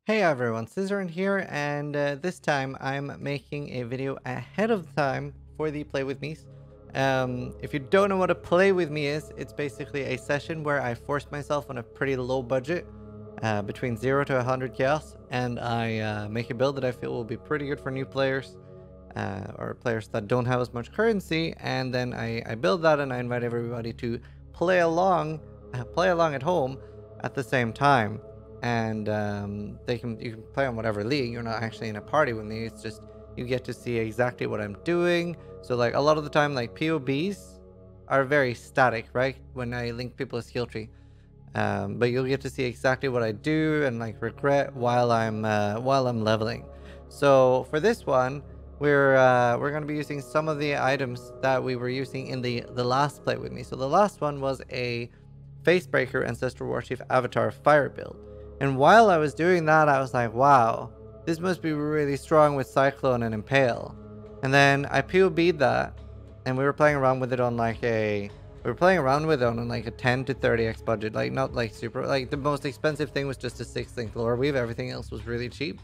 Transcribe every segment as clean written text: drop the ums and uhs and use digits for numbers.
Hey everyone, Zizaran here, and this time I'm making a video ahead of time for the Play With Me's. If you don't know what a Play With Me is, it's basically a session where I force myself on a pretty low budget, between 0 to 100 chaos, and I make a build that I feel will be pretty good for new players, or players that don't have as much currency, and then I build that and I invite everybody to play along, play along at home at the same time. And you can play on whatever league. You're not actually in a party with me. It's just you get to see exactly what I'm doing. So like a lot of the time, like POBs are very static, right? When I link people's skill tree, but you'll get to see exactly what I do and like regret while I'm leveling. So for this one, we're gonna be using some of the items that we were using in the last Play With Me. So the last one was a Facebreaker Ancestral Warchief Avatar Fire build. And while I was doing that, I was like, wow, this must be really strong with Cyclone and Impale. And then I POB'd that, and we were playing around with it on like a 10 to 30x budget, like not like super, like the most expensive thing was just a 6-link lore weave, everything else was really cheap.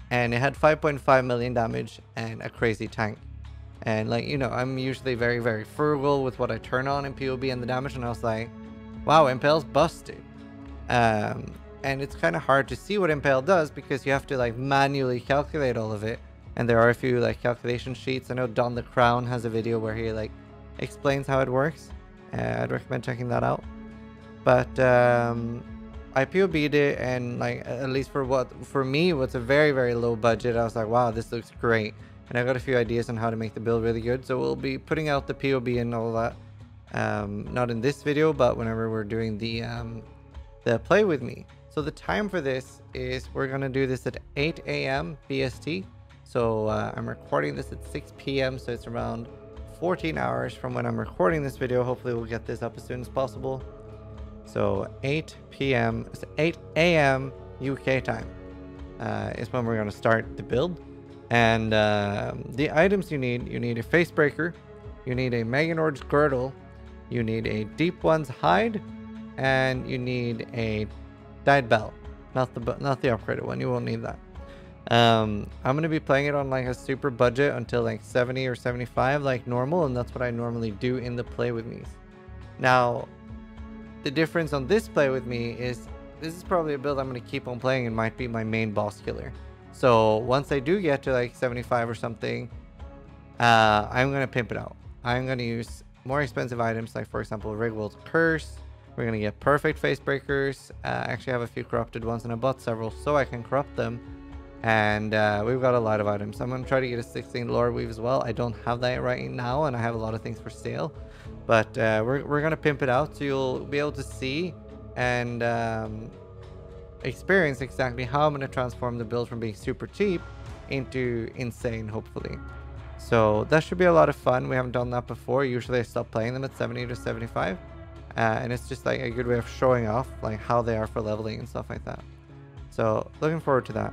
And it had 5.5 million damage and a crazy tank. And like, you know, I'm usually very, very frugal with what I turn on in POB and the damage, and I was like, wow, Impale's busted. And it's kind of hard to see what Impale does because you have to like manually calculate all of it. And there are a few like calculation sheets. I know Don the Crown has a video where he like explains how it works. I'd recommend checking that out. But I POB'd it, and like at least for me what's a very, very low budget, I was like, wow, this looks great. And I got a few ideas on how to make the build really good. So we'll be putting out the POB and all that. Not in this video, but whenever we're doing the Play With Me. So the time for this is we're going to do this at 8 a.m. BST. So I'm recording this at 6 p.m. So it's around 14 hours from when I'm recording this video. Hopefully we'll get this up as soon as possible. So 8 p.m. 8 a.m. UK time is when we're going to start the build. And the items you need a Facebreaker, you need a Meginord's Girdle, you need a Deep One's Hide, and you need a Diedbell, not the upgraded one. You won't need that. I'm gonna be playing it on like a super budget until like 70 or 75 like normal, and that's what I normally do in the Play With Me's. Now, the difference on this Play With Me is this is probably a build I'm gonna keep on playing and might be my main boss killer. So once I do get to like 75 or something, I'm gonna pimp it out. I'm gonna use more expensive items, like for example Rigwell's Curse. We're going to get perfect Facebreakers. I actually have a few corrupted ones, and I bought several so I can corrupt them. And we've got a lot of items. I'm going to try to get a 16 lore weave as well. I don't have that right now, and I have a lot of things for sale. But we're going to pimp it out, so you'll be able to see and experience exactly how I'm going to transform the build from being super cheap into insane, hopefully. So that should be a lot of fun. We haven't done that before. Usually I stop playing them at 70 to 75. And it's just like a good way of showing off like how they are for leveling and stuff like that. So looking forward to that.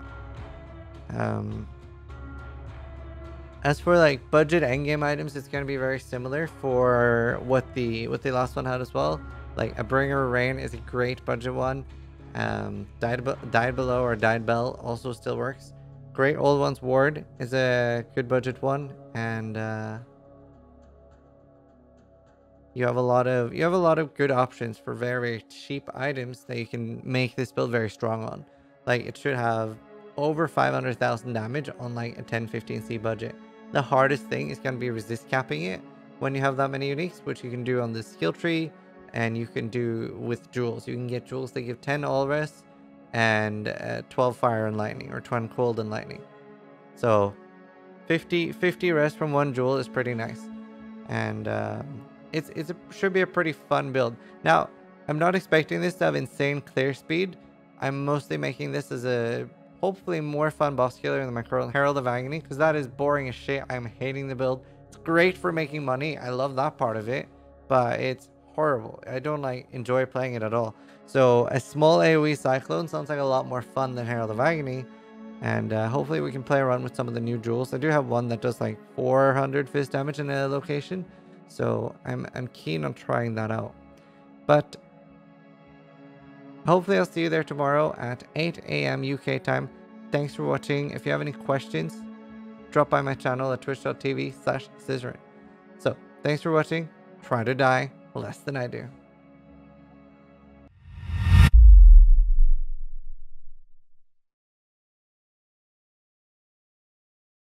As for like budget endgame items, it's going to be very similar for what the last one had as well. Like a Bringer Rain is a great budget one. Died Below or Diedbell also still works. Great Old Ones Ward is a good budget one, and you have a lot of good options for very cheap items that you can make this build very strong on. Like it should have over 500,000 damage on like a 10-15C budget. The hardest thing is going to be resist capping it when you have that many uniques, which you can do on the skill tree, and you can do with jewels. You can get jewels that give 10 all rest and 12 fire and lightning, or 20 cold and lightning. So 50 rest from one jewel is pretty nice. And should be a pretty fun build. Now, I'm not expecting this to have insane clear speed. I'm mostly making this as a hopefully more fun boss killer than my current Herald of Agony, because that is boring as shit. I'm hating the build. It's great for making money. I love that part of it, but it's horrible. I don't like enjoy playing it at all. So a small AoE Cyclone sounds like a lot more fun than Herald of Agony, and hopefully we can play around with some of the new jewels. I do have one that does like 400 fist damage in a location. So I'm keen on trying that out. But hopefully I'll see you there tomorrow at 8 a.m. UK time. Thanks for watching. If you have any questions, drop by my channel at twitch.tv/Zizaran. So, thanks for watching. Try to die less than I do.